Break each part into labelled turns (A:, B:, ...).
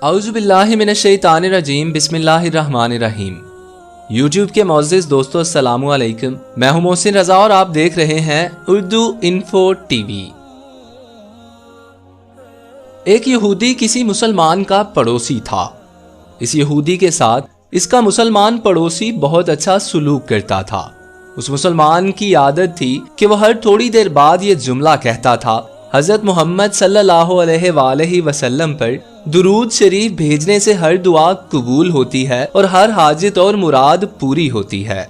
A: اعوذ باللہ من الشیطان الرجیم بسم اللہ الرحمن الرحیم۔ یوٹیوب کے معزز دوستو السلام علیکم، میں ہوں محسن رضا اور آپ دیکھ رہے ہیں اردو انفو ٹی وی۔ ایک یہودی کسی مسلمان کا پڑوسی تھا۔ اس یہودی کے ساتھ اس کا مسلمان پڑوسی بہت اچھا سلوک کرتا تھا۔ اس مسلمان کی عادت تھی کہ وہ ہر تھوڑی دیر بعد یہ جملہ کہتا تھا، حضرت محمد صلی اللہ علیہ وآلہ وسلم پر درود شریف بھیجنے سے ہر دعا قبول ہوتی ہے اور ہر حاجت اور مراد پوری ہوتی ہے۔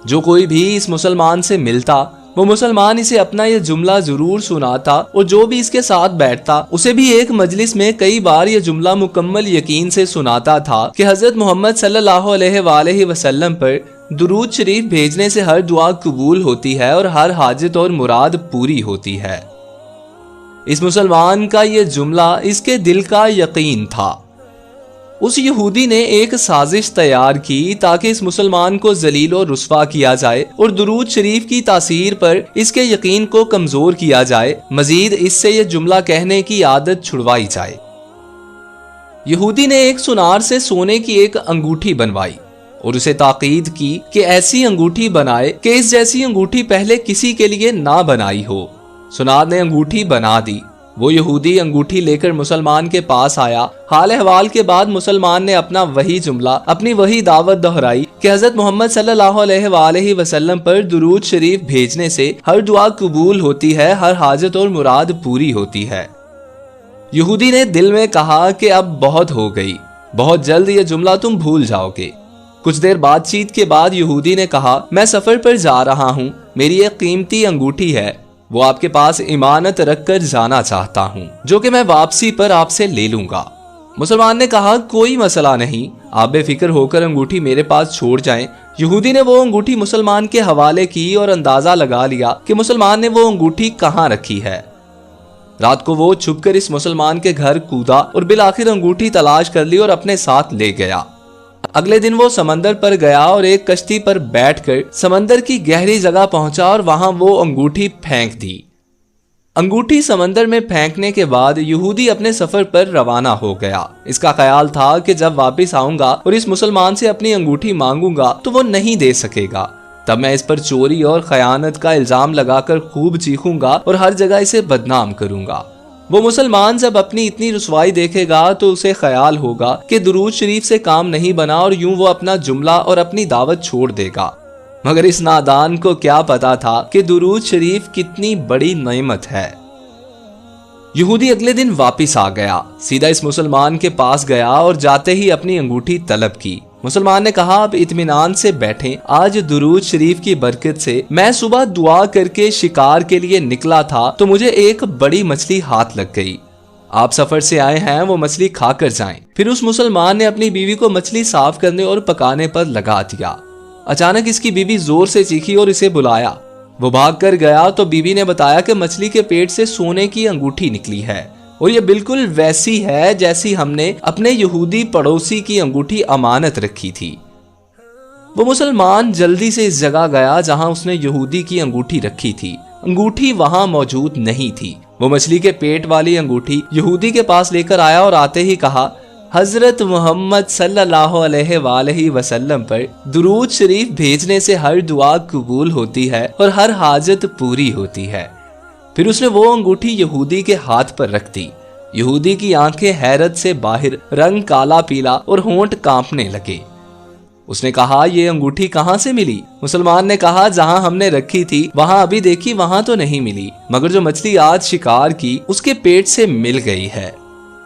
A: جو کوئی بھی اس مسلمان سے ملتا وہ مسلمان اسے اپنا یہ جملہ ضرور سناتا، اور جو بھی اس کے ساتھ بیٹھتا اسے بھی ایک مجلس میں کئی بار یہ جملہ مکمل یقین سے سناتا تھا کہ حضرت محمد صلی اللہ علیہ وآلہ وسلم پر درود شریف بھیجنے سے ہر دعا قبول ہوتی ہے اور ہر حاجت اور مراد پوری ہوتی ہے۔ اس مسلمان کا یہ جملہ اس کے دل کا یقین تھا۔ اس یہودی نے ایک سازش تیار کی تاکہ اس مسلمان کو ذلیل و رسوا کیا جائے اور درود شریف کی تاثیر پر اس کے یقین کو کمزور کیا جائے، مزید اس سے یہ جملہ کہنے کی عادت چھڑوائی جائے۔ یہودی نے ایک سونار سے سونے کی ایک انگوٹھی بنوائی اور اسے تاکید کی کہ ایسی انگوٹھی بنائے کہ اس جیسی انگوٹھی پہلے کسی کے لیے نہ بنائی ہو۔ سونار نے انگوٹھی بنا دی۔ وہ یہودی انگوٹھی لے کر مسلمان کے پاس آیا۔ حال احوال کے بعد مسلمان نے اپنا وہی جملہ، اپنی وہی دعوت دہرائی کہ حضرت محمد صلی اللہ علیہ وآلہ وسلم پر درود شریف بھیجنے سے ہر دعا قبول ہوتی ہے، ہر حاجت اور مراد پوری ہوتی ہے۔ یہودی نے دل میں کہا کہ اب بہت ہو گئی، بہت جلد یہ جملہ تم بھول جاؤ گے۔ کچھ دیر بات چیت کے بعد یہودی نے کہا، میں سفر پر جا رہا ہوں، میری ایک قیمتی انگوٹھی ہے، وہ آپ کے پاس امانت رکھ کر جانا چاہتا ہوں، جو کہ میں واپسی پر آپ سے لے لوں گا۔ مسلمان نے کہا، کوئی مسئلہ نہیں، آپ بے فکر ہو کر انگوٹھی میرے پاس چھوڑ جائیں۔ یہودی نے وہ انگوٹھی مسلمان کے حوالے کی اور اندازہ لگا لیا کہ مسلمان نے وہ انگوٹھی کہاں رکھی ہے۔ رات کو وہ چھپ کر اس مسلمان کے گھر کودا اور بالآخر انگوٹھی تلاش کر لی اور اپنے ساتھ لے گیا۔ اگلے دن وہ سمندر پر گیا اور ایک کشتی پر بیٹھ کر سمندر کی گہری جگہ پہنچا اور وہاں وہ انگوٹھی پھینک دی۔ انگوٹھی سمندر میں پھینکنے کے بعد یہودی اپنے سفر پر روانہ ہو گیا۔ اس کا خیال تھا کہ جب واپس آؤں گا اور اس مسلمان سے اپنی انگوٹھی مانگوں گا تو وہ نہیں دے سکے گا، تب میں اس پر چوری اور خیانت کا الزام لگا کر خوب چیخوں گا اور ہر جگہ اسے بدنام کروں گا۔ وہ مسلمان جب اپنی اتنی رسوائی دیکھے گا تو اسے خیال ہوگا کہ درود شریف سے کام نہیں بنا اور یوں وہ اپنا جملہ اور اپنی دعوت چھوڑ دے گا۔ مگر اس نادان کو کیا پتا تھا کہ درود شریف کتنی بڑی نعمت ہے۔ یہودی اگلے دن واپس آ گیا، سیدھا اس مسلمان کے پاس گیا اور جاتے ہی اپنی انگوٹھی طلب کی۔ مسلمان نے کہا، اب اطمینان سے بیٹھیں، آج درود شریف کی برکت سے میں صبح دعا کر کے شکار کے لیے نکلا تھا تو مجھے ایک بڑی مچھلی ہاتھ لگ گئی۔ آپ سفر سے آئے ہیں، وہ مچھلی کھا کر جائیں۔ پھر اس مسلمان نے اپنی بیوی کو مچھلی صاف کرنے اور پکانے پر لگا دیا۔ اچانک اس کی بیوی زور سے چیخی اور اسے بلایا۔ وہ بھاگ کر گیا تو بیوی نے بتایا کہ مچھلی کے پیٹ سے سونے کی انگوٹھی نکلی ہے، اور یہ بالکل ویسی ہے جیسی ہم نے اپنے یہودی پڑوسی کی انگوٹھی امانت رکھی تھی۔ وہ مسلمان جلدی سے اس جگہ گیا جہاں اس نے یہودی کی انگوٹھی رکھی تھی۔ انگوٹھی وہاں موجود نہیں تھی۔ وہ مچھلی کے پیٹ والی انگوٹھی یہودی کے پاس لے کر آیا اور آتے ہی کہا، حضرت محمد صلی اللہ علیہ وآلہ وسلم پر درود شریف بھیجنے سے ہر دعا قبول ہوتی ہے اور ہر حاجت پوری ہوتی ہے۔ پھر اس نے وہ انگوٹھی یہودی کے ہاتھ پر رکھ دی۔ یہودی کی آنکھیں حیرت سے باہر، رنگ کالا پیلا اور ہونٹ کانپنے لگے۔ اس نے کہا، یہ انگوٹھی کہاں سے ملی؟ مسلمان نے کہا، جہاں ہم نے رکھی تھی وہاں ابھی دیکھی، وہاں تو نہیں ملی، مگر جو مچھلی آج شکار کی اس کے پیٹ سے مل گئی ہے۔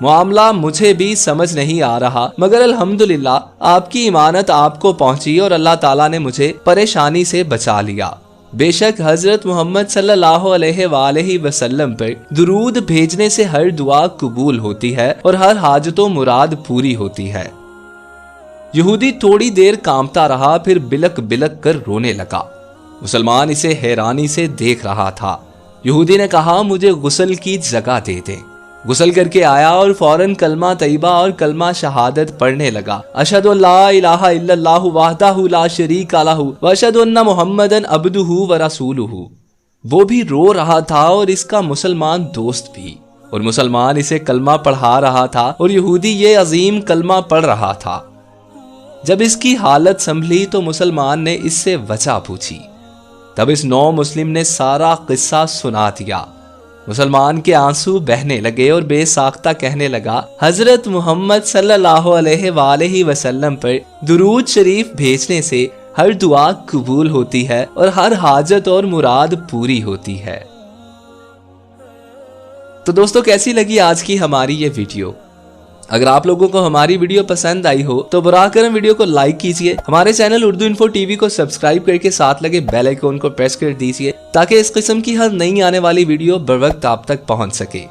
A: معاملہ مجھے بھی سمجھ نہیں آ رہا، مگر الحمدللہ آپ کی امانت آپ کو پہنچی اور اللہ تعالیٰ نے مجھے پریشانی سے بچا لیا۔ بے شک حضرت محمد صلی اللہ علیہ وآلہ وسلم پر درود بھیجنے سے ہر دعا قبول ہوتی ہے اور ہر حاجت و مراد پوری ہوتی ہے۔ یہودی تھوڑی دیر کانپتا رہا، پھر بلک بلک کر رونے لگا۔ مسلمان اسے حیرانی سے دیکھ رہا تھا۔ یہودی نے کہا، مجھے غسل کی جگہ دے دیں۔ غسل کر کے آیا اور فوراً کلمہ طیبہ اور کلمہ شہادت پڑھنے لگا۔ اشہد ان لا الہ الا اللہ وحدہ لا شریک لہ واشہد ان محمدًا عبدہ ورسولہ۔ وہ بھی رو رہا تھا اور اس کا مسلمان دوست بھی۔ اور مسلمان اسے کلمہ پڑھا رہا تھا اور یہودی یہ عظیم کلمہ پڑھ رہا تھا۔ جب اس کی حالت سنبھلی تو مسلمان نے اس سے وجہ پوچھی۔ تب اس نو مسلم نے سارا قصہ سنا دیا۔ مسلمان کے آنسو بہنے لگے اور بے ساختہ کہنے لگا، حضرت محمد صلی اللہ علیہ وآلہ وسلم پر درود شریف بھیجنے سے ہر دعا قبول ہوتی ہے اور ہر حاجت اور مراد پوری ہوتی ہے۔ تو دوستو، کیسی لگی آج کی ہماری یہ ویڈیو؟ اگر آپ لوگوں کو ہماری ویڈیو پسند آئی ہو تو براہ کرم ویڈیو کو لائک کیجئے، ہمارے channel Urdu info T V کو سبسکرائب کر کے ساتھ لگے بیل آئیکن کو پریس کر دیجئے تاکہ اس قسم کی ہر نئی آنے والی ویڈیو بروقت آپ تک پہنچ سکے۔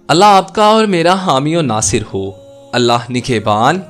A: اللہ آپ کا اور میرا حامی و ناصر ہو۔ اللہ نگہبان۔